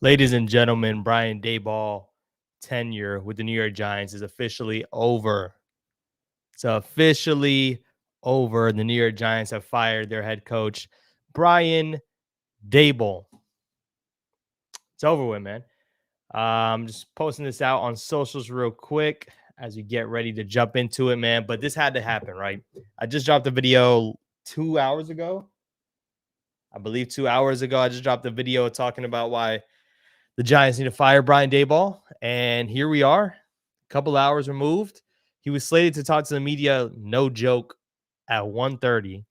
Ladies and gentlemen, Brian Daboll tenure with the New York Giants is officially over. It's officially over. The New York Giants have fired their head coach, Brian Daboll. It's over with, man. I'm just posting this out on socials real quick as we get ready to jump into it, man. But this had to happen, right? I just dropped a video 2 hours ago. I believe 2 hours ago, I just dropped a video talking about why the Giants need to fire Brian Daboll. And here we are, a couple hours removed. He was slated to talk to the media, no joke, at 1:30.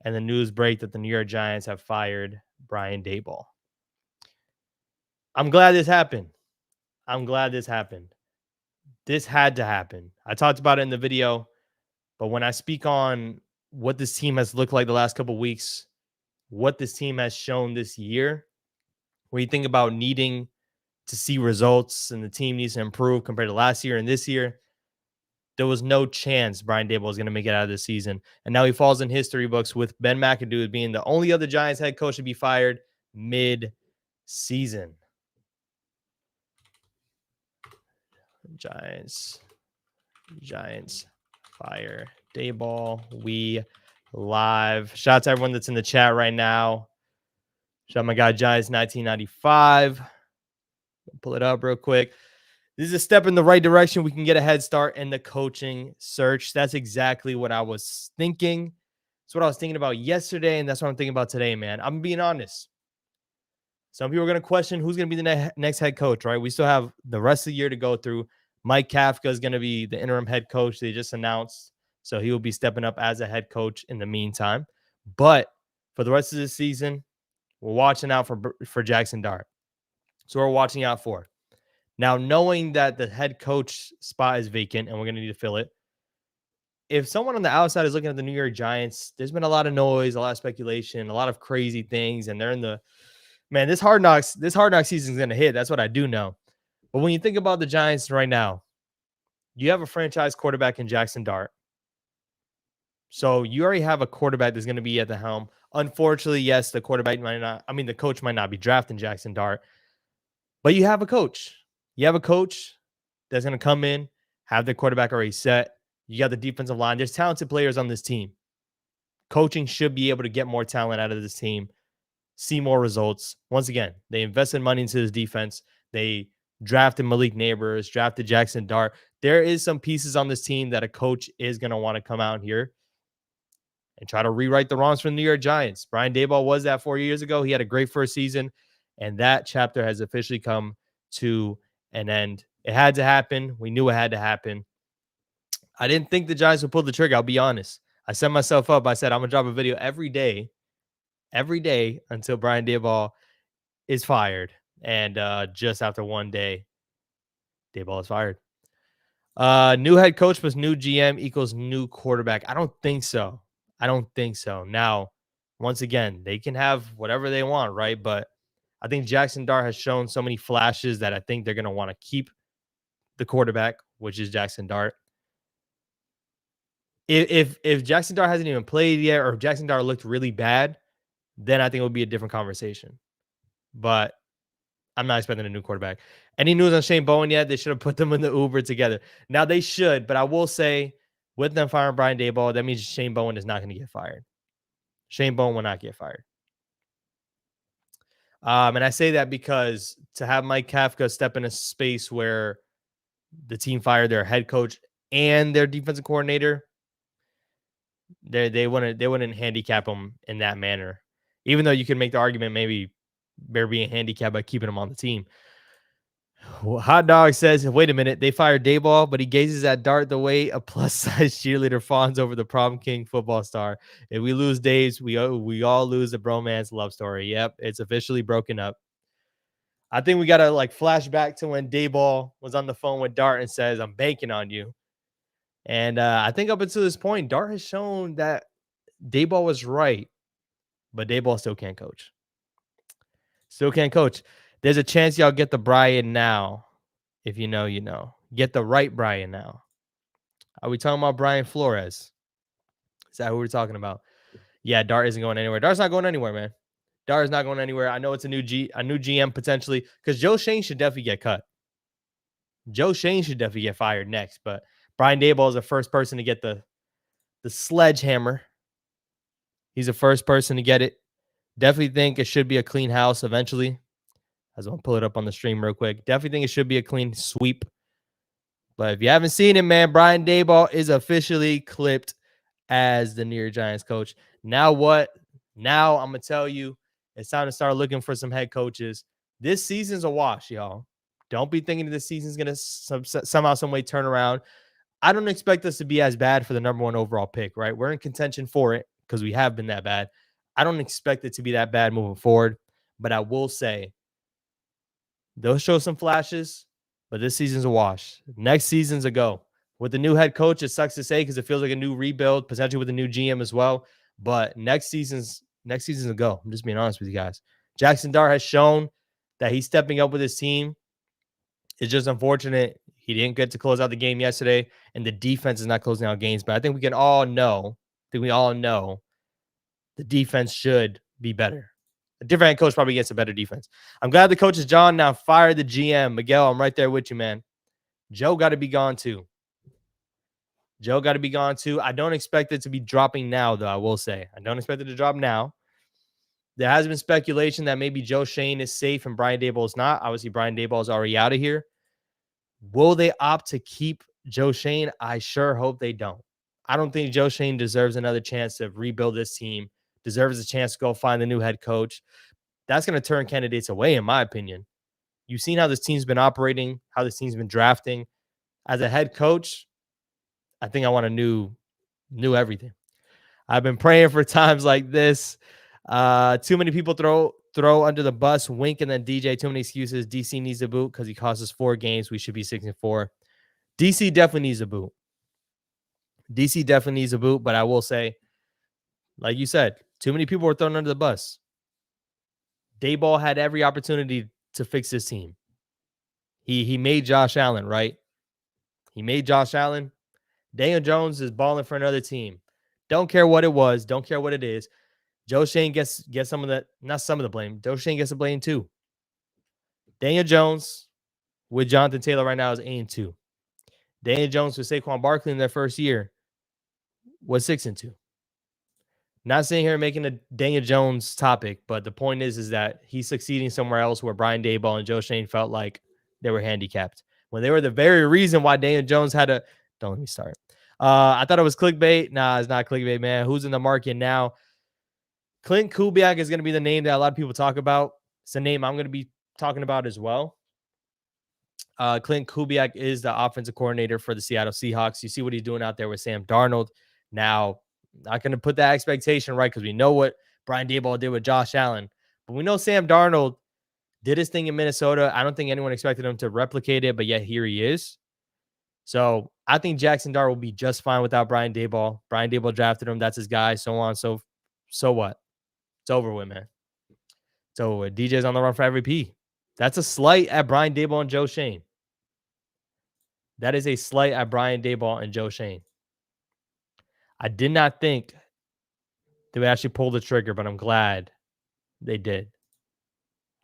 And the news break that the New York Giants have fired Brian Daboll. I'm glad this happened. I'm glad this happened. This had to happen. I talked about it in the video, but when I speak on what this team has looked like the last couple of weeks, what this team has shown this year, when you think about needing to see results and the team needs to improve compared to last year and this year, there was no chance Brian Daboll was going to make it out of the season. And now he falls in history books with Ben McAdoo being the only other Giants head coach to be fired mid-season. Giants fire Daboll. We live. Shout out to everyone that's in the chat right now. Shout out my guy Giants 1995. Pull it up real quick. This is a step in the right direction. We can get a head start in the coaching search. That's exactly what I was thinking. That's what I was thinking about yesterday, and that's what I'm thinking about today, man. I'm being honest. Some people are going to question who's going to be the next head coach, right? We still have the rest of the year to go through. Mike Kafka is going to be the interim head coach they just announced, so he will be stepping up as a head coach in the meantime. But for the rest of the season, we're watching out for Jackson Dart. So we're watching out for. Now, knowing that the head coach spot is vacant and we're going to need to fill it, if someone on the outside is looking at the New York Giants, there's been a lot of noise, a lot of speculation, a lot of crazy things, and they're in the man. This hard knocks season is going to hit. That's what I do know. But when you think about the Giants right now, you have a franchise quarterback in Jackson Dart. So you already have a quarterback that's going to be at the helm. Unfortunately, yes, the coach might not be drafting Jackson Dart, but you have a coach. You have a coach that's going to come in, have the quarterback already set. You got the defensive line. There's talented players on this team. Coaching should be able to get more talent out of this team, see more results. Once again, they invested money into this defense. They drafted Malik Neighbors, drafted Jackson Dart. There is some pieces on this team that a coach is going to want to come out here and try to rewrite the wrongs from the New York Giants. Brian Daboll was that 4 years ago. He had a great first season, and that chapter has officially come to an end. It had to happen. We knew it had to happen. I didn't think the Giants would pull the trigger. I'll be honest. I set myself up. I said, I'm going to drop a video every day until Brian Daboll is fired. And just after one day, Daboll is fired. New head coach plus new GM equals new quarterback. I don't think so. Now, once again, they can have whatever they want, right? But I think Jackson Dart has shown so many flashes that I think they're going to want to keep the quarterback, which is Jackson Dart. If Jackson Dart hasn't even played yet, or if Jackson Dart looked really bad, then I think it would be a different conversation. But I'm not expecting a new quarterback. Any news on Shane Bowen yet? They should have put them in the Uber together. Now they should, but I will say, with them firing Brian Daboll, that means Shane Bowen is not going to get fired. Shane Bowen will not get fired. And I say that because to have Mike Kafka step in a space where the team fired their head coach and their defensive coordinator, they wouldn't handicap him in that manner. Even though you could make the argument maybe they're being handicapped by keeping him on the team. Well, Hot Dog says, wait a minute, they fired Daboll, but he gazes at Dart the way a plus-size cheerleader fawns over the prom king football star. If we lose Daves, we all lose the bromance love story. Yep, it's officially broken up. I think we got to flash back to when Daboll was on the phone with Dart and says, I'm banking on you. And I think up until this point, Dart has shown that Daboll was right, but Daboll still can't coach. There's a chance y'all get the Brian now. If you know, you know. Get the right Brian now. Are we talking about Brian Flores? Is that who we're talking about? Yeah, Dart isn't going anywhere. Dart's not going anywhere, man. Dart is not going anywhere. I know it's a new GM potentially, because Joe Schoen should definitely get cut. Joe Schoen should definitely get fired next. But Brian Daboll is the first person to get the sledgehammer. He's the first person to get it. Definitely think it should be a clean house eventually. I just want to pull it up on the stream real quick. Definitely think it should be a clean sweep. But if you haven't seen it, man, Brian Daboll is officially clipped as the New York Giants coach. Now what? Now I'm going to tell you, it's time to start looking for some head coaches. This season's a wash, y'all. Don't be thinking this season's going to somehow, some way turn around. I don't expect us to be as bad for the number 1 overall pick, right? We're in contention for it because we have been that bad. I don't expect it to be that bad moving forward. But I will say, they'll show some flashes, but this season's a wash. Next season's a go. With the new head coach, it sucks to say because it feels like a new rebuild, potentially with a new GM as well. But next season's a go. I'm just being honest with you guys. Jackson Dart has shown that he's stepping up with his team. It's just unfortunate he didn't get to close out the game yesterday, and the defense is not closing out games. But I think we all know the defense should be better. A different head coach probably gets a better defense. I'm glad the coach is John now fired the GM. Miguel, I'm right there with you, man. Joe got to be gone too. I don't expect it to be dropping now, though, I will say. I don't expect it to drop now. There has been speculation that maybe Joe Schoen is safe and Brian Daboll is not. Obviously, Brian Daboll is already out of here. Will they opt to keep Joe Schoen? I sure hope they don't. I don't think Joe Schoen deserves another chance to rebuild this team, deserves a chance to go find the new head coach. That's going to turn candidates away, in my opinion. You've seen how this team's been operating, how this team's been drafting. As a head coach, I think I want a new everything. I've been praying for times like this. Too many people throw under the bus. Wink and then DJ. Too many excuses. DC needs a boot because he cost us 4 games. We should be 6-4. DC definitely needs a boot. But I will say, like you said, too many people were thrown under the bus. Daboll had every opportunity to fix this team. He made Josh Allen, right? He made Josh Allen. Daniel Jones is balling for another team. Don't care what it was. Don't care what it is. Joe Schoen gets some of the, not some of the blame. Joe Schoen gets the blame too. Daniel Jones with Jonathan Taylor right now is 8-2. Daniel Jones with Saquon Barkley in their first year was 6-2. Not sitting here making a Daniel Jones topic, but the point is that he's succeeding somewhere else where Brian Daboll and Joe Schoen felt like they were handicapped when they were the very reason why Daniel Jones had a. Don't let me start. I thought it was clickbait. Nah, it's not clickbait, man. Who's in the market now? Clint Kubiak is going to be the name that a lot of people talk about. It's a name I'm going to be talking about as well. Clint Kubiak is the offensive coordinator for the Seattle Seahawks. You see what he's doing out there with Sam Darnold. Now, not going to put that expectation right because we know what Brian Daboll did with Josh Allen. But we know Sam Darnold did his thing in Minnesota. I don't think anyone expected him to replicate it, but yet here he is. So I think Jackson Dart will be just fine without Brian Daboll. Brian Daboll drafted him. That's his guy. So on. So what? It's over with, man. It's over with. DJ's on the run for MVP. That's a slight at Brian Daboll and Joe Schoen. That is a slight at Brian Daboll and Joe Schoen. I did not think they would actually pull the trigger, but I'm glad they did.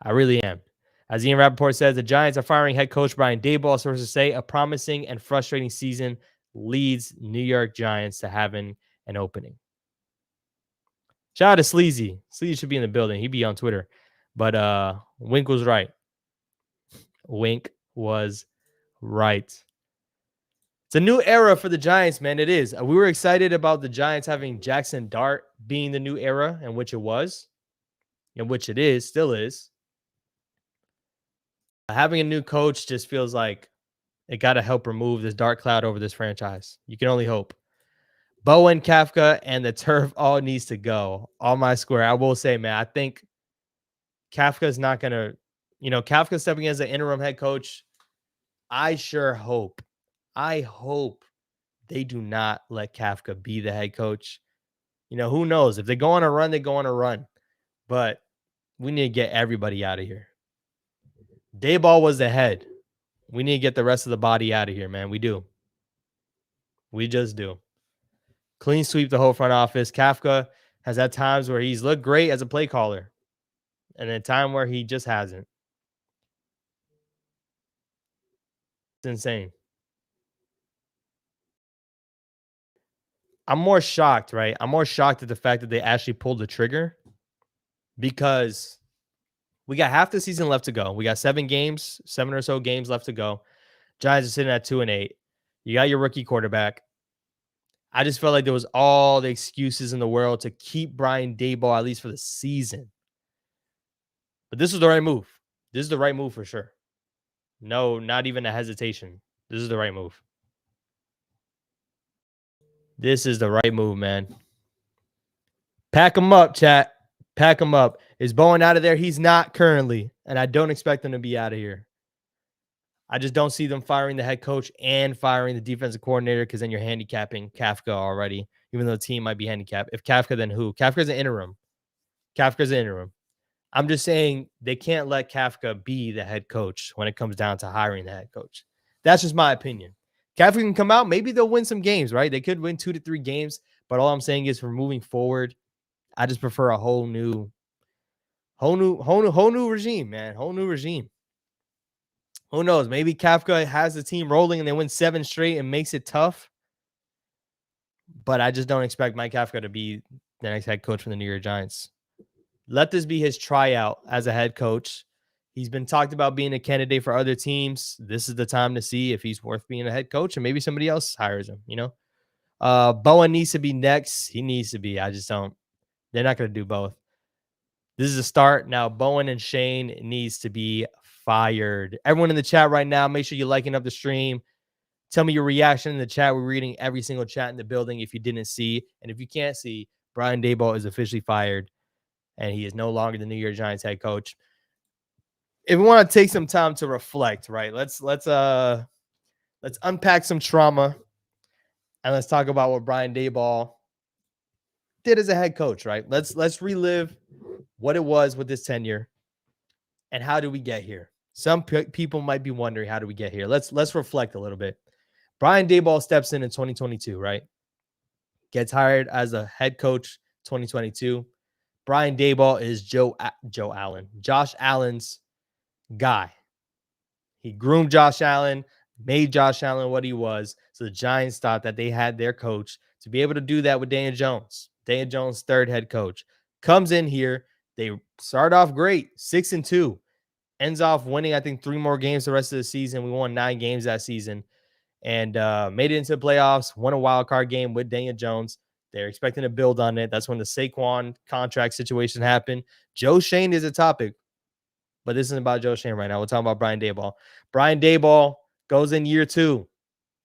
I really am. As Ian Rappaport says, the Giants are firing head coach Brian Daboll. Sources say a promising and frustrating season leads New York Giants to having an opening. Shout out to Sleazy. Sleazy should be in the building. He'd be on Twitter. But Wink was right. Wink was right. It's a new era for the Giants, man. It is. We were excited about the Giants having Jackson Dart being the new era, in which it was, in which it is, still is. Having a new coach just feels like it got to help remove this dark cloud over this franchise. You can only hope. Bowen, Kafka, and the turf all needs to go. All my square. I will say, man, I think Kafka's not going to, Kafka stepping in as an interim head coach. I hope they do not let Kafka be the head coach. Who knows? If they go on a run, they go on a run. But we need to get everybody out of here. Daboll was the head. We need to get the rest of the body out of here, man. We do. We just do. Clean sweep the whole front office. Kafka has had times where he's looked great as a play caller. and a time where he just hasn't. It's insane. I'm more shocked, right? I'm more shocked at the fact that they actually pulled the trigger because we got half the season left to go. We got 7 or so games left to go. Giants are sitting at 2-8. You got your rookie quarterback. I just felt like there was all the excuses in the world to keep Brian Daboll at least for the season. But this was the right move. This is the right move for sure. No, not even a hesitation. This is the right move. This is the right move, man. Pack him up, chat. Pack him up. Is Bowen out of there? He's not currently, and I don't expect him to be out of here. I just don't see them firing the head coach and firing the defensive coordinator because then you're handicapping Kafka already, even though the team might be handicapped. If Kafka, then who? Kafka's an interim. Kafka's an interim. I'm just saying they can't let Kafka be the head coach when it comes down to hiring the head coach. That's just my opinion. Kafka can come out. Maybe they'll win some games, right? They could win 2 to 3 games. But all I'm saying is for moving forward, I just prefer a whole new regime, man. Whole new regime. Who knows? Maybe Kafka has the team rolling and they win 7 straight and makes it tough. But I just don't expect Mike Kafka to be the next head coach for the New York Giants. Let this be his tryout as a head coach. He's been talked about being a candidate for other teams. This is the time to see if he's worth being a head coach, and maybe somebody else hires him, you know? Bowen needs to be next. He needs to be. I just don't. They're not going to do both. This is a start. Now, Bowen and Shane needs to be fired. Everyone in the chat right now, make sure you're liking up the stream. Tell me your reaction in the chat. We're reading every single chat in the building if you didn't see. And if you can't see, Brian Daboll is officially fired, and he is no longer the New York Giants head coach. If we want to take some time to reflect, right? Let's unpack some trauma, and let's talk about what Brian Daboll did as a head coach, right? Let's relive what it was with this tenure and how did we get here. Some people might be wondering, how do we get here? Let's reflect a little bit. Brian Daboll steps in 2022, right? Gets hired as a head coach 2022. Brian Daboll is Josh Allen's guy. He groomed Josh Allen, made Josh Allen what he was. So the Giants thought that they had their coach to be able to do that with Daniel Jones. Daniel Jones, third head coach, comes in here. They start off great, 6-2. Ends off winning, I think, 3 more games the rest of the season. We won 9 games that season and made it into the playoffs, won a wild card game with Daniel Jones. They're expecting to build on it. That's when the Saquon contract situation happened. Joe Schoen is a topic, but this isn't about Joe Schoen right now. We're talking about Brian Daboll. Brian Daboll goes in year 2.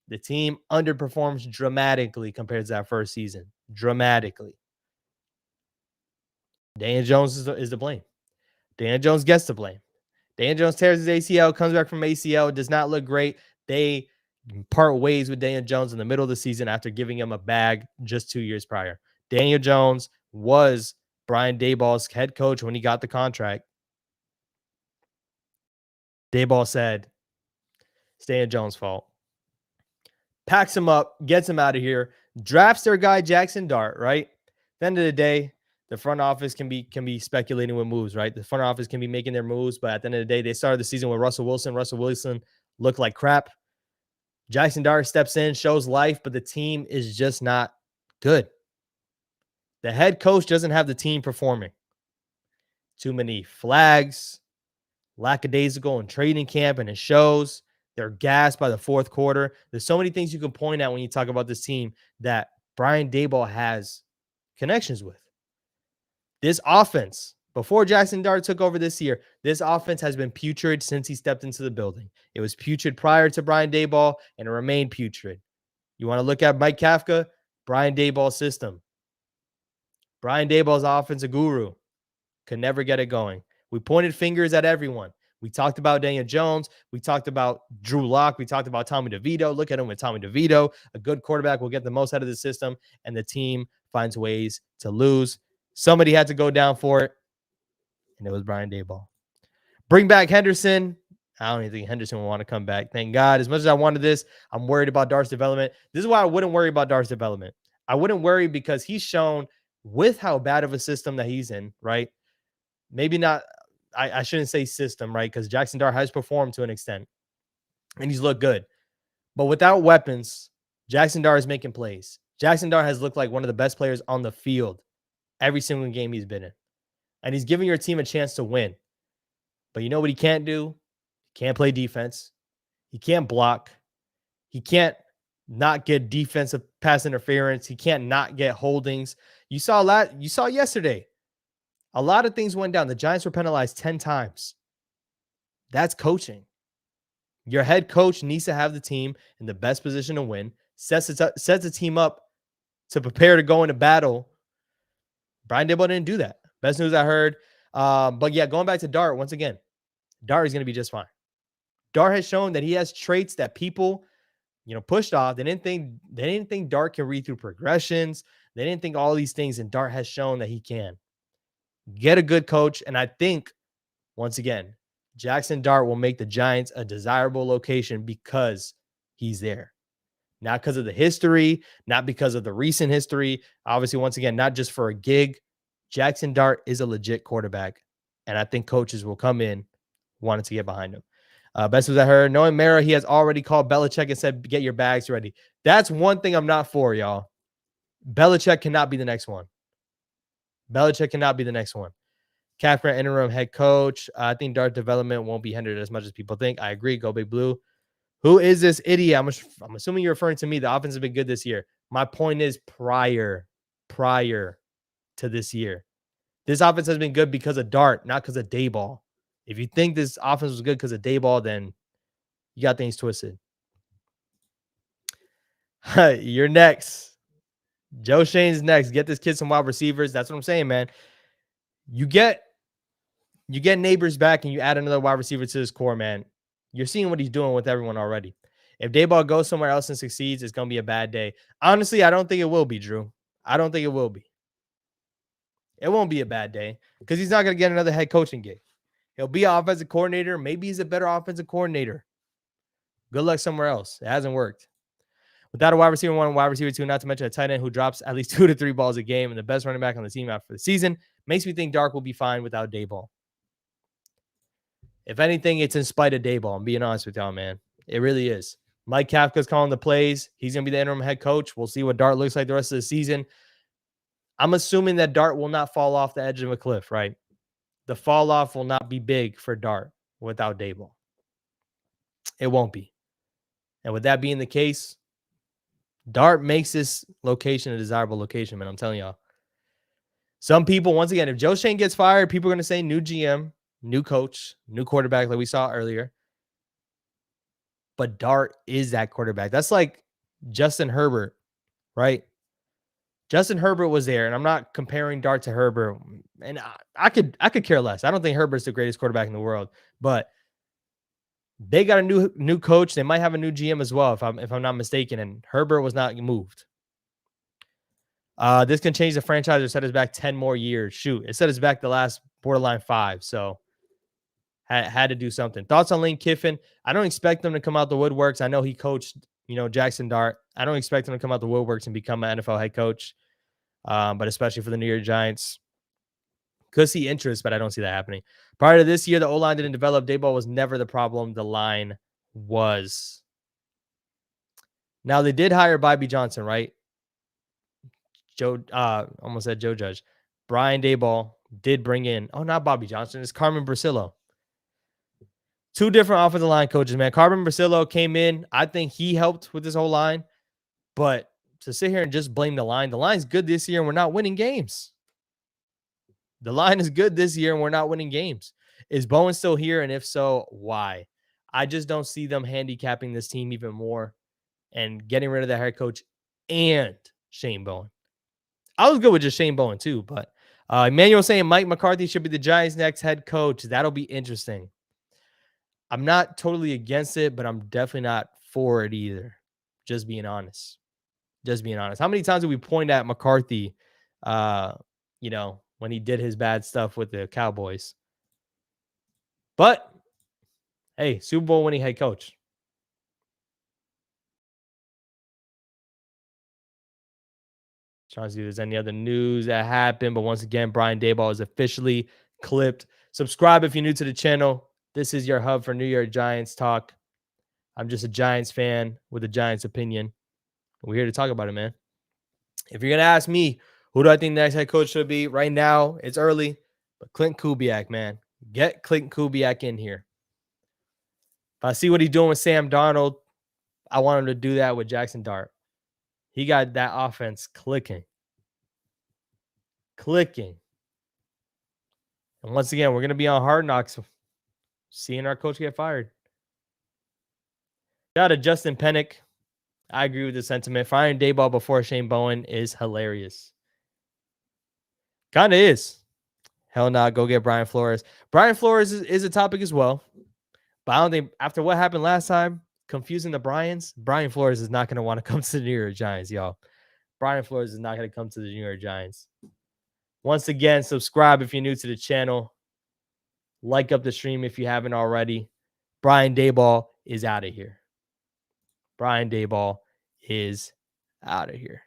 The team underperforms dramatically compared to that first season. Dramatically. Daniel Jones is to blame. Daniel Jones gets to blame. Daniel Jones tears his ACL, comes back from ACL. It does not look great. They part ways with Daniel Jones in the middle of the season after giving him a bag just 2 years prior. Daniel Jones was Brian Daboll's head coach when he got the contract. Daboll said, it's Daniel Jones' fault. Packs him up, gets him out of here, drafts their guy Jackson Dart, right? At the end of the day, the front office can be speculating with moves, right? The front office can be making their moves, but at the end of the day, they started the season with Russell Wilson. Russell Wilson looked like crap. Jackson Dart steps in, shows life, but the team is just not good. The head coach doesn't have the team performing. Too many flags, lackadaisical in training camp, and it shows. They're gassed by the fourth quarter. There's so many things you can point out when you talk about this team that Brian Daboll has connections with. This offense, before Jackson Dart took over this year, this offense has been putrid since he stepped into the building. It was putrid prior to Brian Daboll, and it remained putrid. You want to look at Mike Kafka, Brian Daboll's system. Brian Daboll's offensive guru could never get it going. We pointed fingers at everyone. We talked about Daniel Jones. We talked about Drew Lock. We talked about Tommy DeVito. Look at him with Tommy DeVito. A good quarterback will get the most out of the system, and the team finds ways to lose. Somebody had to go down for it, and it was Brian Daboll. Bring back Henderson. I don't even think Henderson will want to come back. Thank God. As much as I wanted this, I'm worried about Dart's development. This is why I wouldn't worry about Dart's development. I wouldn't worry because he's shown with how bad of a system that he's in, right? Maybe not I shouldn't say system, right? Because Jackson Dart has performed to an extent and he's looked good. But without weapons, Jackson Dart is making plays. Jackson Dart has looked like one of the best players on the field every single game he's been in. And he's giving your team a chance to win. But you know what he can't do? He can't play defense. He can't block. He can't not get defensive pass interference. He can't not get holdings. You saw that. You saw yesterday. A lot of things went down. The Giants were penalized 10 times. That's coaching. Your head coach needs to have the team in the best position to win, sets the team up to prepare to go into battle. Brian Daboll didn't do that. Best news I heard. But yeah, going back to Dart, once again, Dart is going to be just fine. Dart has shown that he has traits that people, pushed off. They didn't think Dart can read through progressions. They didn't think all these things, and Dart has shown that he can. Get a good coach, and I think, once again, Jackson Dart will make the Giants a desirable location because he's there. Not because of the history, not because of the recent history. Obviously, once again, not just for a gig. Jackson Dart is a legit quarterback, and I think coaches will come in wanting to get behind him. Best was I heard, knowing Mara, he has already called Belichick and said, get your bags ready. That's one thing I'm not for, y'all. Belichick cannot be the next one. Belichick cannot be the next one. Kaepernick, interim head coach. I think Dart development won't be hindered as much as people think. I agree. Go Big Blue. Who is this idiot? I'm assuming you're referring to me. The offense has been good this year. My point is prior to this year. This offense has been good because of Dart, not because of Daboll. If you think this offense was good because of Daboll, then you got things twisted. You're next. Joe Schoen's next. Get this kid some wide receivers. That's what I'm saying, man. You get Neighbors back and you add another wide receiver to this core, man. You're seeing what he's doing with everyone already. If Daboll goes somewhere else and succeeds, it's going to be a bad day. Honestly, I don't think it will be, Drew. I don't think it will be. It won't be a bad day because he's not going to get another head coaching gig. He'll be an offensive coordinator. Maybe he's a better offensive coordinator. Good luck somewhere else. It hasn't worked. Without a wide receiver 1 and wide receiver 2, not to mention a tight end who drops at least 2 to 3 balls a game and the best running back on the team after the season, makes me think Dark will be fine without Daboll. If anything, it's in spite of Daboll. I'm being honest with y'all, man. It really is. Mike Kafka's calling the plays. He's going to be the interim head coach. We'll see what Dart looks like the rest of the season. I'm assuming that Dart will not fall off the edge of a cliff, right? The fall off will not be big for Dart without Daboll. It won't be. And with that being the case, Dart makes this location a desirable location, man. I'm telling y'all. Some people, once again, if Joe Schoen gets fired, people are going to say new GM, new coach, new quarterback like we saw earlier. But Dart is that quarterback. That's like Justin Herbert, right? Justin Herbert was there, and I'm not comparing Dart to Herbert. And I could care less. I don't think Herbert's the greatest quarterback in the world, but they got a new coach. They might have a new GM as well, if I'm not mistaken. And Herbert was not moved. This can change the franchise or set us back 10 more years. Shoot, it set us back the last borderline 5. So had to do something. Thoughts on Lane Kiffin? I don't expect them to come out the woodworks. I know he coached, Jackson Dart. I don't expect him to come out the woodworks and become an NFL head coach. But especially for the New York Giants. Could see interest, but I don't see that happening. Prior to this year, the O-line didn't develop. Daboll was never the problem. The line was. Now, they did hire Bobby Johnson, right? Almost said Joe Judge. Brian Daboll did bring in, not Bobby Johnson. It's Carmen Brasillo. 2 different offensive line coaches, man. Carmen Brasillo came in. I think he helped with this whole line. But to sit here and just blame the line's good this year and we're not winning games. The line is good this year and we're not winning games. Is Bowen still here? And if so, why? I just don't see them handicapping this team even more and getting rid of the head coach and Shane Bowen. I was good with just Shane Bowen too, but Emmanuel saying Mike McCarthy should be the Giants' next head coach. That'll be interesting. I'm not totally against it, but I'm definitely not for it either. Just being honest. How many times did we point at McCarthy, when he did his bad stuff with the Cowboys? But, hey, Super Bowl winning head coach. Trying to see if there's any other news that happened. But once again, Brian Daboll is officially clipped Subscribe if you're new to the channel. This is your hub for New York Giants talk. I'm just a Giants fan with a Giants opinion. We're here to talk about it, man. If you're going to ask me, who do I think the next head coach should be? Right now, it's early, but Clint Kubiak, man. Get Clint Kubiak in here. If I see what he's doing with Sam Darnold, I want him to do that with Jackson Dart. He got that offense clicking. And once again, we're going to be on Hard Knocks seeing our coach get fired. Shout out to Justin Pennick. I agree with the sentiment. Firing Daboll before Shane Bowen is hilarious. Kind of is. Hell nah, go get Brian Flores. Brian Flores is a topic as well. But I don't think after what happened last time, confusing the Brian Flores is not going to want to come to the New York Giants, y'all. Brian Flores is not going to come to the New York Giants. Once again, subscribe if you're new to the channel. Like up the stream if you haven't already. Brian Daboll is out of here. Brian Daboll is out of here.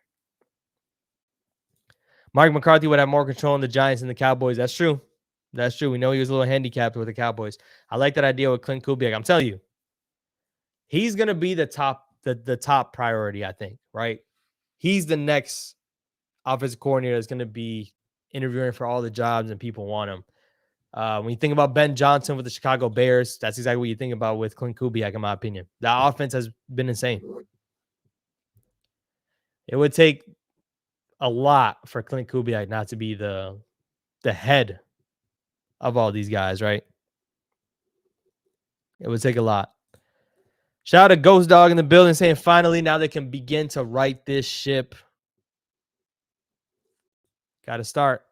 Mike McCarthy would have more control in the Giants and the Cowboys. That's true. That's true. We know he was a little handicapped with the Cowboys. I like that idea with Clint Kubiak. I'm telling you, he's going to be the top priority, I think, right? He's the next offensive coordinator that's going to be interviewing for all the jobs and people want him. When you think about Ben Johnson with the Chicago Bears, that's exactly what you think about with Clint Kubiak, in my opinion. That offense has been insane. It would take a lot for Clint Kubiak not to be the head of all these guys, right? It would take a lot. Shout out to Ghost Dog in the building saying finally now they can begin to right this ship. Got to start.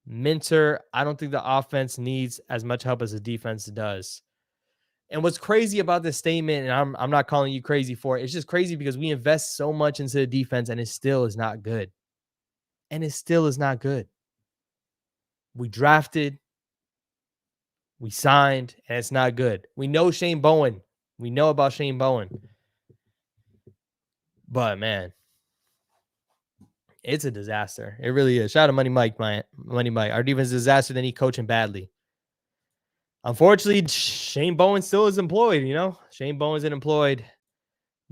Minter, I don't think the offense needs as much help as the defense does. And what's crazy about this statement, and I'm not calling you crazy for it, it's just crazy because we invest so much into the defense and it still is not good. We drafted, we signed, and it's not good. We know Shane Bowen. We know about Shane Bowen. But, man, it's a disaster. It really is. Shout out to Money Mike, man. Money Mike. Our defense is a disaster. Then he coaching badly. Unfortunately, Shane Bowen still is employed, you know? Shane Bowen's employed.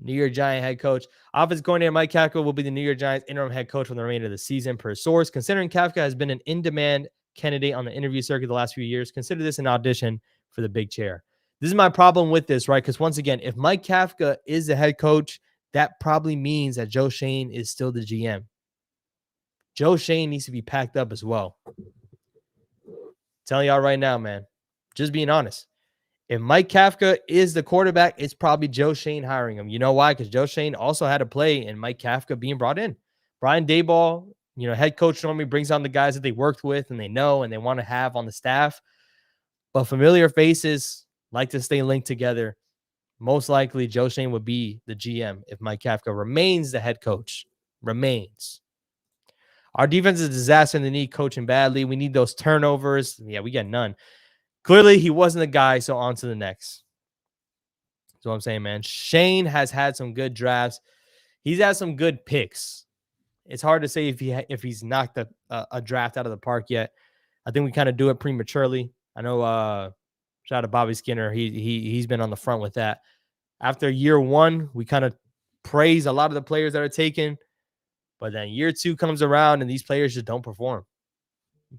New York Giant head coach. Offensive coordinator Mike Kafka will be the New York Giants interim head coach for the remainder of the season, per source. Considering Kafka has been an in-demand candidate on the interview circuit the last few years, consider this an audition for the big chair. This is my problem with this, right? Because once again, if Mike Kafka is the head coach, that probably means that Joe Schoen is still the GM. Joe Schoen needs to be packed up as well. Telling y'all right now, man. Just being honest. If Mike Kafka is the quarterback, it's probably Joe Schoen hiring him. You know why? Because Joe Schoen also had a play in Mike Kafka being brought in. Brian Daboll, head coach normally brings on the guys that they worked with and they know and they want to have on the staff. But familiar faces like to stay linked together. Most likely, Joe Schoen would be the GM if Mike Kafka remains the head coach. Remains. Our defense is a disaster and they need coaching badly. We need those turnovers. Yeah, we got none. Clearly, he wasn't the guy, so on to the next. That's what I'm saying, man. Shane has had some good drafts. He's had some good picks. It's hard to say if he's knocked a draft out of the park yet. I think we kind of do it prematurely. I know shout out to Bobby Skinner. He's been on the front with that. After year one, we kind of praise a lot of the players that are taken. But then year two comes around and these players just don't perform.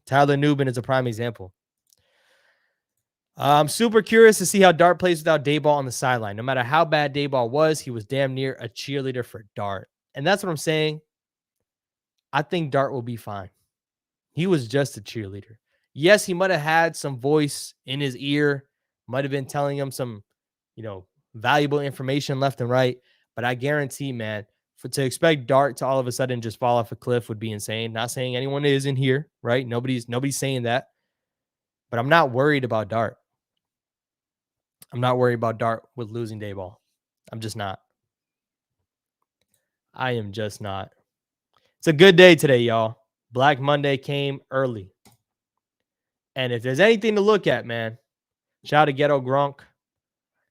Tyler Nubin is a prime example. I'm super curious to see how Dart plays without Daboll on the sideline. No matter how bad Daboll was, he was damn near a cheerleader for Dart. And that's what I'm saying. I think Dart will be fine. He was just a cheerleader. Yes, he might have had some voice in his ear, might have been telling him some, valuable information left and right. But I guarantee, man, to expect Dart to all of a sudden just fall off a cliff would be insane. Not saying anyone is in here, right? Nobody's saying that. But I'm not worried about Dart. I'm not worried about Dart with losing Daboll. I'm just not. I am just not. It's a good day today, y'all. Black Monday came early. And if there's anything to look at, man, shout out to Ghetto Gronk.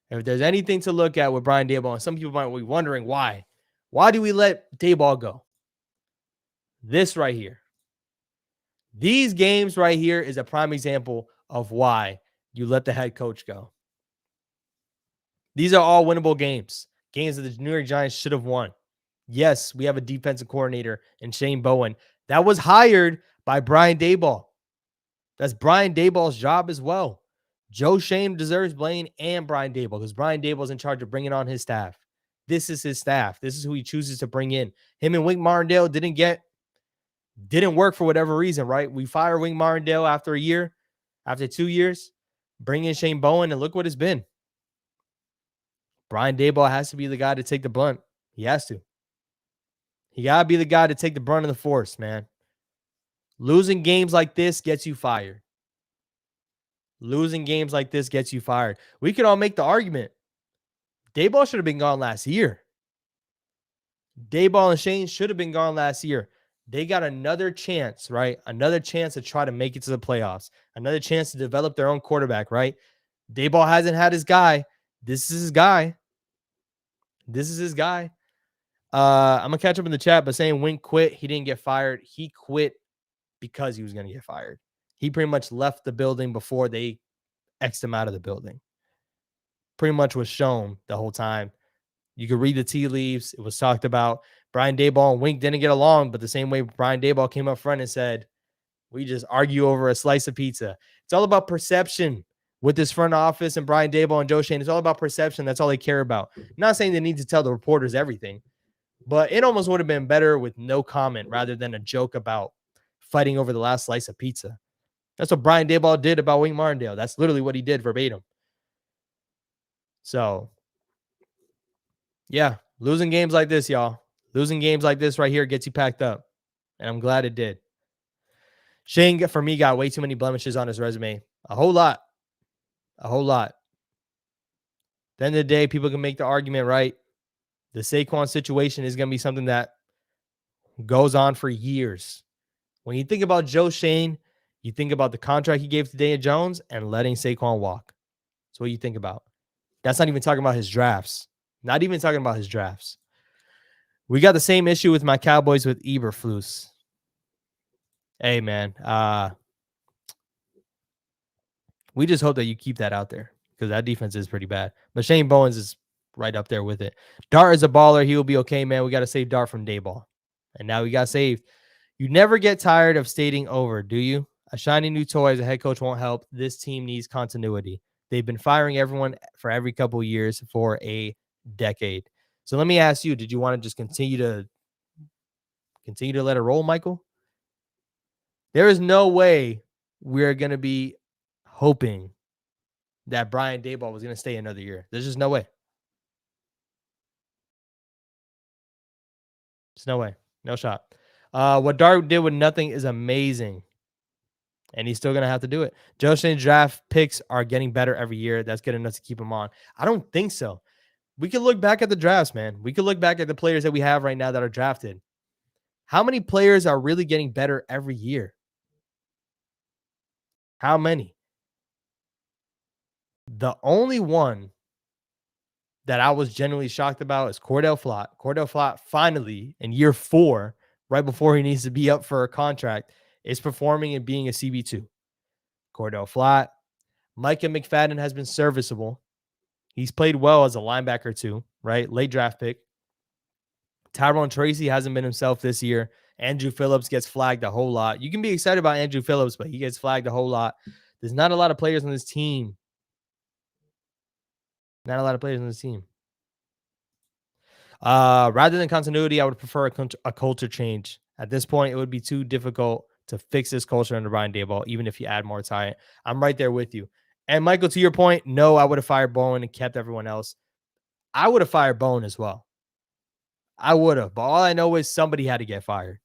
If there's anything to look at with Brian Daboll, and some people might be wondering why. Why do we let Daboll go? This right here. These games right here is a prime example of why you let the head coach go. These are all winnable games, games that the New York Giants should have won. Yes, we have a defensive coordinator in Shane Bowen that was hired by Brian Daboll. That's Brian Daboll's job as well. Joe Schoen deserves blame and Brian Daboll because Brian Daboll's in charge of bringing on his staff. This is his staff. This is who he chooses to bring in. Him and Wink Martindale didn't work for whatever reason, right? We fire Wink Martindale after a year, after 2 years, bring in Shane Bowen, and look what it's been. Brian Daboll has to be the guy to take the brunt. He has to. He got to be the guy to take the brunt of the force, man. Losing games like this gets you fired. Losing games like this gets you fired. We could all make the argument. Daboll should have been gone last year. Daboll and Shane should have been gone last year. They got another chance, right? Another chance to try to make it to the playoffs. Another chance to develop their own quarterback, right? Daboll hasn't had his guy. This is his guy. This is his guy. I'm going to catch up in the chat by saying Wink quit. He didn't get fired. He quit because he was going to get fired. He pretty much left the building before they X'd him out of the building. Pretty much was shown the whole time. You could read the tea leaves. It was talked about. Brian Daboll and Wink didn't get along, but the same way Brian Daboll came up front and said, we just argue over a slice of pizza. It's all about perception with this front office and Brian Daboll and Joe Schoen. It's all about perception. That's all they care about. I'm not saying they need to tell the reporters everything, but it almost would have been better with no comment rather than a joke about fighting over the last slice of pizza. That's what Brian Daboll did about Wink Martindale. That's literally what he did verbatim. So, yeah, losing games like this, y'all. Losing games like this right here gets you packed up. And I'm glad it did. Shane, for me, got way too many blemishes on his resume. A whole lot. A whole lot. At the end of the day, people can make the argument, right? The Saquon situation is going to be something that goes on for years. When you think about Joe Schoen, you think about the contract he gave to Daniel Jones and letting Saquon walk. That's what you think about. That's not even talking about his drafts. Not even talking about his drafts. We got the same issue with my Cowboys with Eberflus. Hey, man. We just hope that you keep that out there because that defense is pretty bad. But Shane Bowens is right up there with it. Dart is a baller. He will be okay, man. We got to save Dart from Daboll. And now we got saved. You never get tired of stating over, do you? A shiny new toy as a head coach won't help. This team needs continuity. They've been firing everyone for every couple of years for a decade. So let me ask you, did you want to just continue to let it roll, Michael? There is no way we're going to be hoping that Brian Daboll was going to stay another year. There's just no way. There's no way. No shot. What Dart did with nothing is amazing. And he's still going to have to do it. Joe Schoen's draft picks are getting better every year. That's good enough to keep him on. I don't think so. We could look back at the drafts, man. We could look back at the players that we have right now that are drafted. How many players are really getting better every year? How many? The only one that I was genuinely shocked about is Cordell Flott. Cordell Flott finally, in year 4, right before he needs to be up for a contract, is performing and being a CB2. Cordell Flott. Micah McFadden has been serviceable. He's played well as a linebacker too, right? Late draft pick. Tyrone Tracy hasn't been himself this year. Andrew Phillips gets flagged a whole lot. You can be excited about Andrew Phillips, but he gets flagged a whole lot. There's not a lot of players on this team. Not a lot of players on this team. Rather than continuity, I would prefer a culture change. At this point, it would be too difficult to fix this culture under Brian Daboll, even if you add more talent. I'm right there with you. And Michael, to your point, no, I would have fired Bowen and kept everyone else. I would have fired Bowen as well. I would have. But all I know is somebody had to get fired.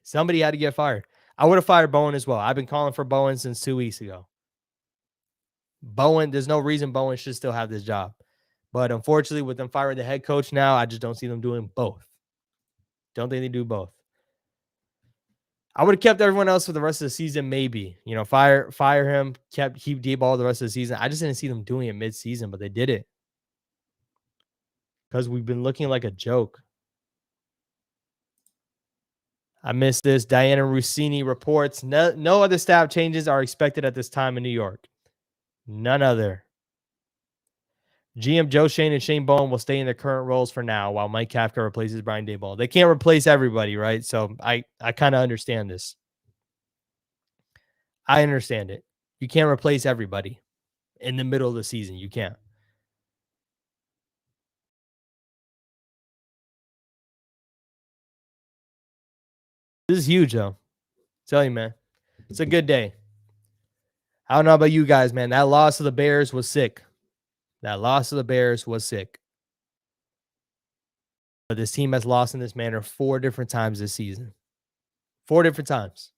Somebody had to get fired. I would have fired Bowen as well. I've been calling for Bowen since 2 weeks ago. Bowen, there's no reason Bowen should still have this job. But unfortunately, with them firing the head coach now, I just don't see them doing both. Don't think they do both. I would have kept everyone else for the rest of the season, maybe. You know, fire him, keep Daboll the rest of the season. I just didn't see them doing it mid-season, but they did it. Because we've been looking like a joke. I missed this. Diana Rossini reports no other staff changes are expected at this time in New York. None other. GM Joe Schoen and Shane Bowen will stay in their current roles for now while Mike Kafka replaces Brian Daboll. They can't replace everybody, right? So I kind of understand this. I understand it. You can't replace everybody in the middle of the season. You can't. This is huge, though. Tell you, man. It's a good day. I don't know about you guys, man. That loss to the Bears was sick. That loss to the Bears was sick. But this team has lost in this manner 4 different times this season. 4 different times.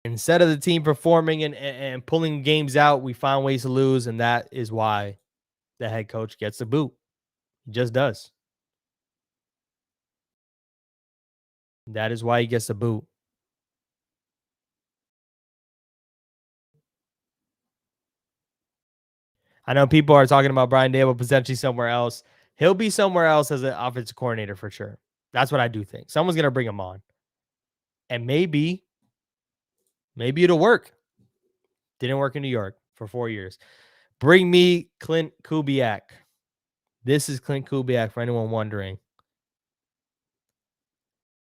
Instead of the team performing and pulling games out, we find ways to lose, and that is why the head coach gets the boot. He just does. That is why he gets the boot. I know people are talking about Brian Daboll potentially somewhere else. He'll be somewhere else as an offensive coordinator for sure. That's what I do think. Someone's going to bring him on. And maybe it'll work. Didn't work in New York for 4 years. Bring me Clint Kubiak. This is Clint Kubiak for anyone wondering.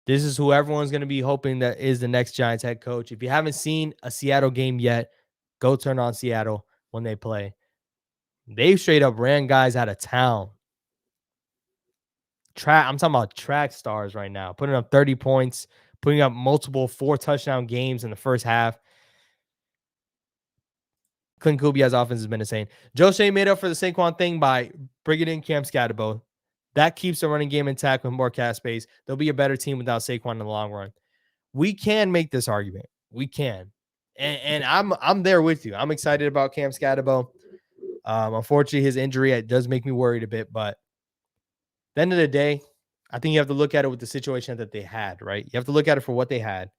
This is who everyone's going to be hoping that is the next Giants head coach. If you haven't seen a Seattle game yet, go turn on Seattle when they play. They straight up ran guys out of town. I'm talking about track stars right now, putting up 30 points, putting up multiple 4-touchdown games in the first half. Clint Kubiak's offense has been insane. Joe Schoen made up for the Saquon thing by bringing in Cam Skattebo. That keeps the running game intact with more cap space. They'll be a better team without Saquon in the long run. We can make this argument. We can. And I'm there with you. I'm excited about Cam Skattebo. Unfortunately, his injury, it does make me worried a bit. But at the end of the day, I think you have to look at it with the situation that they had, right? You have to look at it for what they had.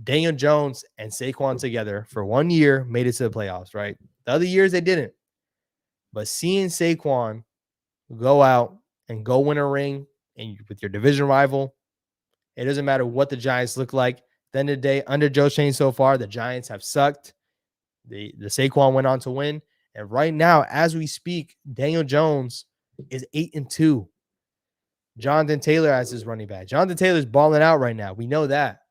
Daniel Jones and Saquon together for 1 year made it to the playoffs, right? The other years they didn't. But seeing Saquon go out and go win a ring and with your division rival, it doesn't matter what the Giants look like. At the end of the day, under Joe Schoen so far, the Giants have sucked. The Saquon went on to win. And right now, as we speak, Daniel Jones is 8-2. Jonathan Taylor as his running back. Jonathan Taylor's balling out right now. We know that.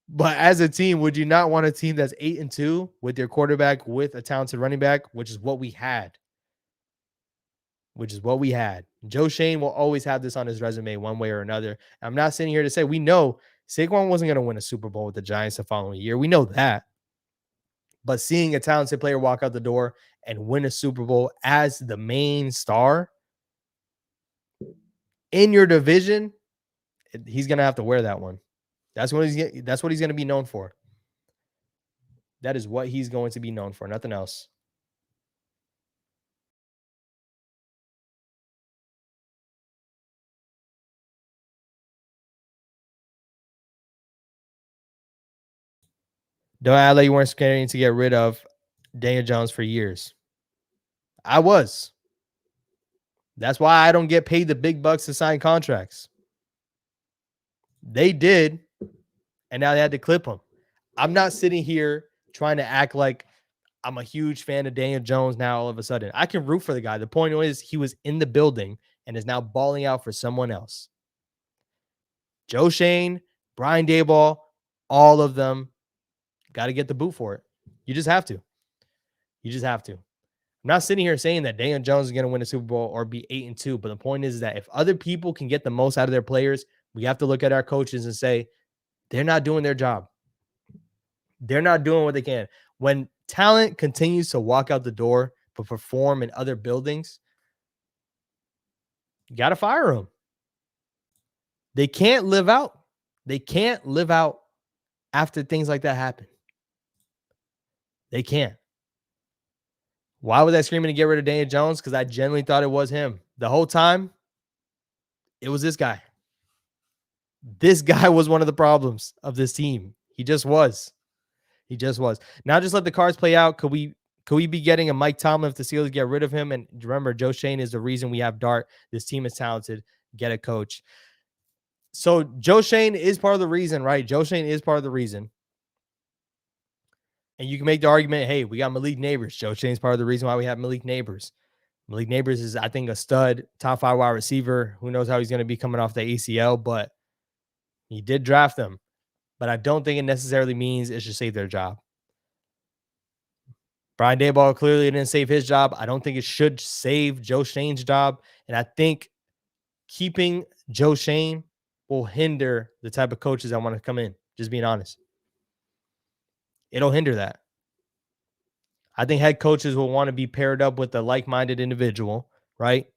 But as a team, would you not want a team that's 8-2 with your quarterback with a talented running back, which is what we had? Joe Schoen will always have this on his resume one way or another. I'm not sitting here to say we know Saquon wasn't going to win a Super Bowl with the Giants the following year. We know that. But seeing a talented player walk out the door and win a Super Bowl as the main star in your division, he's going to have to wear that one. That's what he's going to be known for. That is what he's going to be known for, nothing else. Don't act like you weren't scared to get rid of Daniel Jones for years. I was. That's why I don't get paid the big bucks to sign contracts. They did, and now they had to clip him. I'm not sitting here trying to act like I'm a huge fan of Daniel Jones now all of a sudden. I can root for the guy. The point is he was in the building and is now balling out for someone else. Joe Schoen, Brian Daboll, all of them got to get the boot for it. You just have to. I'm not sitting here saying that Daniel Jones is going to win a Super Bowl or be 8-2, but the point is that if other people can get the most out of their players, we have to look at our coaches and say, they're not doing their job. They're not doing what they can. When talent continues to walk out the door but perform in other buildings, you got to fire them. They can't live out. They can't live out after things like that happen. They can't. Why was I screaming to get rid of Daniel Jones? Because I genuinely thought it was him. The whole time, it was this guy. This guy was one of the problems of this team. He just was. Now just let the cards play out. Could Could we be getting a Mike Tomlin if the Steelers get rid of him? And remember, Joe Schoen is the reason we have Dart. This team is talented. Get a coach. So Joe Schoen is part of the reason, right? Joe Schoen is part of the reason. And you can make the argument, hey, we got Malik Neighbors. Joe Schoen's part of the reason why we have Malik Neighbors. Malik Neighbors is, I think, a stud, top 5 wide receiver. Who knows how he's going to be coming off the ACL, but he did draft them. But I don't think it necessarily means it should save their job. Brian Daboll clearly didn't save his job. I don't think it should save Joe Schoen's job. And I think keeping Joe Schoen will hinder the type of coaches that want to come in. Just being honest. It'll hinder that. I think head coaches will want to be paired up with a like-minded individual, right?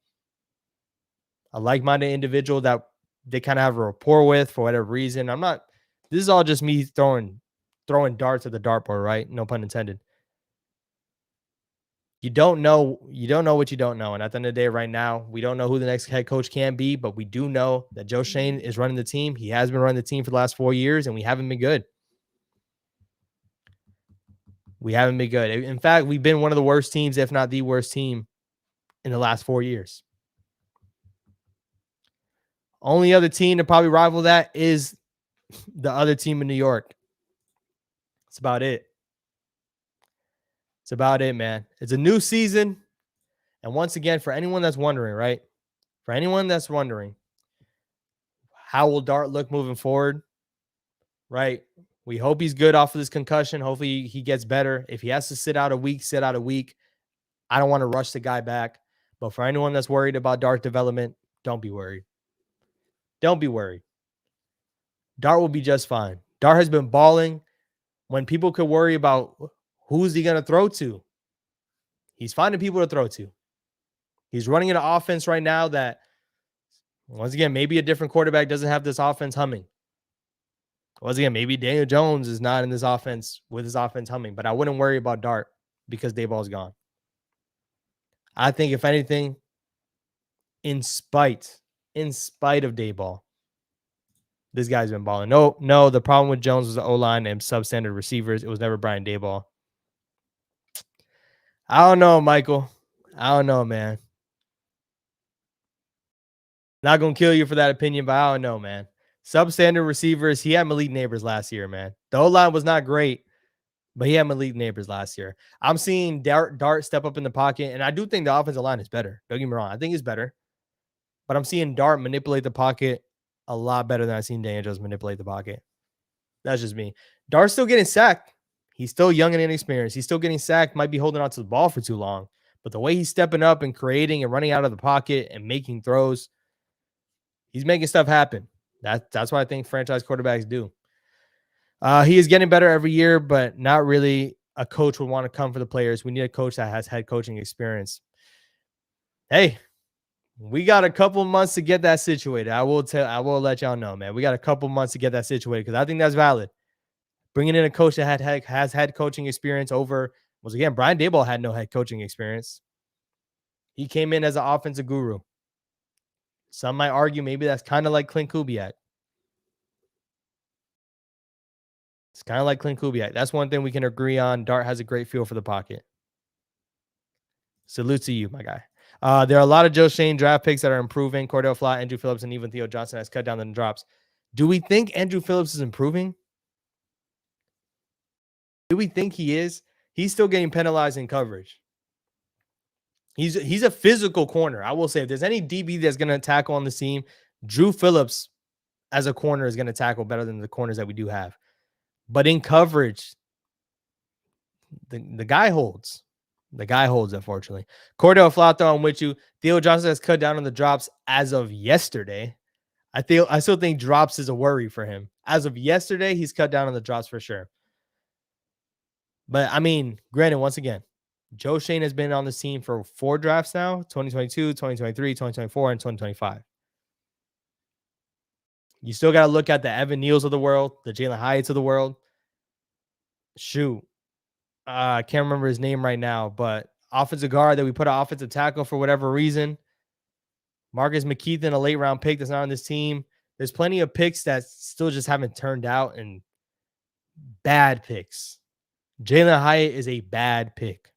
A like-minded individual that they kind of have a rapport with for whatever reason. This is all just me throwing darts at the dartboard, right? No pun intended. You don't know what you don't know. And at the end of the day, right now, we don't know who the next head coach can be, but we do know that Joe Schoen is running the team. He has been running the team for the last 4 years, and we haven't been good. We haven't been good. In fact, we've been one of the worst teams, if not the worst team, in the last 4 years. Only other team to probably rival that is the other team in New York. That's about it. It's about it, man. It's a new season. And once again, for anyone that's wondering, right? For anyone that's wondering, how will Dart look moving forward? Right? We hope he's good off of this concussion. Hopefully he gets better. If he has to sit out a week, sit out a week. I don't want to rush the guy back. But for anyone that's worried about Dart development, don't be worried. Don't be worried. Dart will be just fine. Dart has been balling when people could worry about who's he going to throw to. He's finding people to throw to. He's running an offense right now that, once again, maybe a different quarterback doesn't have this offense humming. Once again, maybe Daniel Jones is not in this offense with his offense humming, but I wouldn't worry about Dart because Daboll's gone. I think, if anything, in spite of Daboll, this guy's been balling. No, the problem with Jones was the O-line and substandard receivers. It was never Brian Daboll. I don't know, Michael. I don't know, man. Not going to kill you for that opinion, but I don't know, man. Substandard receivers. He had Malik Neighbors last year, man. The O-line was not great, but he had Malik Neighbors last year. I'm seeing Dart step up in the pocket, and I do think the offensive line is better. Don't get me wrong. I think it's better. But I'm seeing Dart manipulate the pocket a lot better than I've seen Daniel Jones manipulate the pocket. That's just me. Dart's still getting sacked. He's still young and inexperienced. He's still getting sacked. Might be holding on to the ball for too long. But the way he's stepping up and creating and running out of the pocket and making throws, he's making stuff happen. That's what I think franchise quarterbacks do. He is getting better every year, but not really a coach would want to come for the players. We need a coach that has head coaching experience. Hey, we got a couple months to get that situated. I will let y'all know, man. We got a couple months to get that situated because I think that's valid. Bringing in a coach that has head coaching experience over, once again, Brian Daboll had no head coaching experience. He came in as an offensive guru. Some might argue maybe that's kind of like Clint Kubiak. It's kind of like Clint Kubiak. That's one thing we can agree on. Dart has a great feel for the pocket. Salute to you, my guy. There are a lot of Joe Schoen draft picks that are improving. Cordell Flott, Andrew Phillips, and even Theo Johnson has cut down the drops. Do we think Andrew Phillips is improving? Do we think he is? He's still getting penalized in coverage. He's a physical corner. I will say, if there's any DB that's going to tackle on the team, Drew Phillips as a corner is going to tackle better than the corners that we do have. But in coverage, the guy holds. The guy holds, unfortunately. Cordell Flott, though, I'm with you. Theo Johnson has cut down on the drops as of yesterday. I still think drops is a worry for him. As of yesterday, he's cut down on the drops for sure. But, I mean, granted, once again, Joe Schoen has been on this team for 4 drafts now, 2022, 2023, 2024, and 2025. You still got to look at the Evan Neals of the world, the Jalen Hyatts of the world. Shoot. I can't remember his name right now, but offensive guard that we put an offensive tackle for whatever reason. Marcus McKeithen, a late round pick that's not on this team. There's plenty of picks that still just haven't turned out, and bad picks. Jalen Hyatt is a bad pick.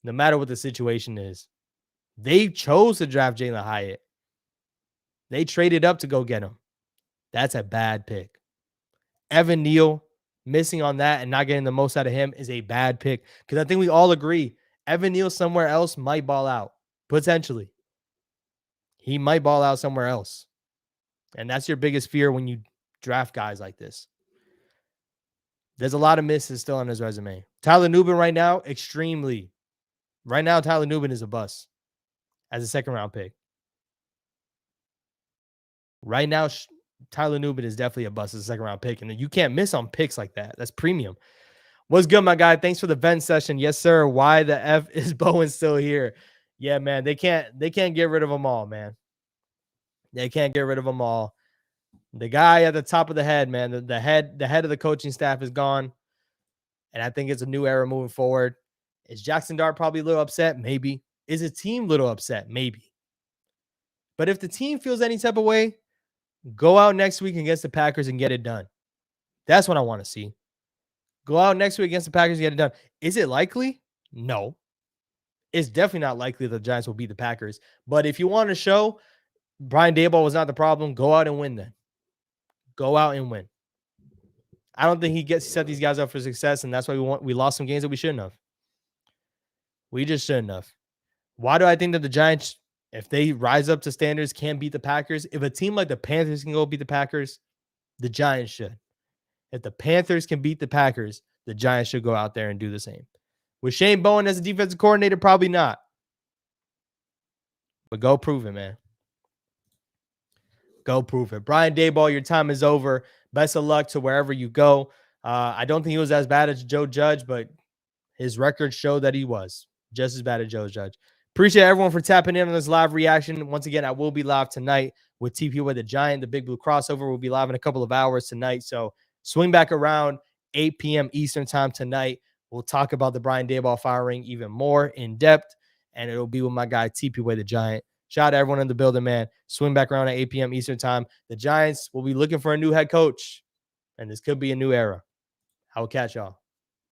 no matter what the situation is. They chose to draft Jalen Hyatt. They traded up to go get him. That's a bad pick. Evan Neal missing on that and not getting the most out of him is a bad pick because I think we all agree Evan Neal somewhere else might ball out. Potentially. He might ball out somewhere else. And that's your biggest fear when you draft guys like this. There's a lot of misses still on his resume. Tyler Nubin right now, extremely. Right now, Tyler Nubin is a bust as a second-round pick. Right now, Tyler Nubin is definitely a bust as a second-round pick. And you can't miss on picks like that. That's premium. What's good, my guy? Thanks for the vent session. Yes, sir. Why the F is Bowen still here? Yeah, man. They can't get rid of them all, man. They can't get rid of them all. The guy at the top of the head, man, the head of the coaching staff is gone. And I think it's a new era moving forward. Is Jackson Dart probably a little upset? Maybe. Is his team a little upset? Maybe. But if the team feels any type of way, go out next week against the Packers and get it done. That's what I want to see. Go out next week against the Packers and get it done. Is it likely? No. It's definitely not likely the Giants will beat the Packers. But if you want to show Brian Daboll was not the problem, go out and win then. Go out and win. I don't think he set these guys up for success, and that's why we lost some games that we shouldn't have. We just shouldn't have. Why do I think that the Giants, if they rise up to standards, can beat the Packers? If a team like the Panthers can go beat the Packers, the Giants should. If the Panthers can beat the Packers, the Giants should go out there and do the same. With Shane Bowen as a defensive coordinator, probably not. But go prove it, man. Go prove it. Brian Daboll, your time is over. Best of luck to wherever you go. I don't think he was as bad as Joe Judge, but his records show that he was just as bad as Joe Judge. Appreciate everyone for tapping in on this live reaction. Once again, I will be live tonight with TP with the Giant. The Big Blue crossover will be live in a couple of hours tonight. So swing back around 8 p.m. Eastern time tonight. We'll talk about the Brian Daboll firing even more in depth, and it'll be with my guy TP with the Giant. Shout out to everyone in the building, man. Swing back around at 8 p.m. Eastern time. The Giants will be looking for a new head coach, and this could be a new era. I will catch y'all.